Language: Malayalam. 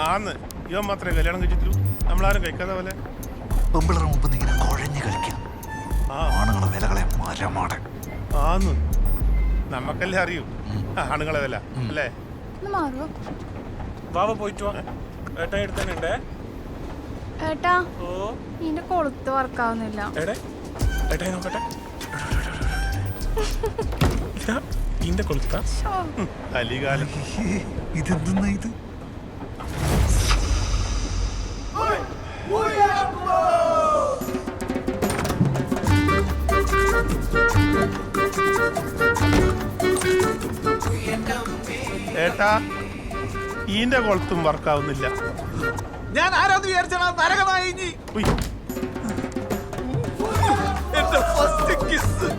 ആന്ന് ഇവൻ മാത്രമേ കല്യാണം കഴിച്ചിട്ടുള്ളൂ. നമ്മളാരും കഴിക്കാതെ പോലെ പെമ്പിളറ മുമ്പ് ഇങ്ങനെ കുഴഞ്ഞു കളിക്കാം. ആണുങ്ങളെ വിലകളെ മരമാടെ ആന്ന് നമ്മക്കല്ലേ അറിയൂ ആണുങ്ങളെ വില അല്ലേ. വാവ പോയിട്ട് വാ. ഏട്ടാ എടുത്തന്നെ ഏട്ടാ ഓ നിന്റെ കൊളുത്ത് വർക്കാവുന്നില്ല. എടേ ഏട്ടായി നോക്കട്ടെ. ഇന്റെ കൊളുത്ത കലികാലം. ഇതെന്തെന്നാ ഇത്? ഏട്ടാ ഈന്റെ കൊളുത്തും വർക്കാവുന്നില്ല. ഞാൻ ആരാന്ന് വിചാരിച്ചാ നരകമായി. ഉയ്. എന്റെ ഫസ്റ്റ് കിസ്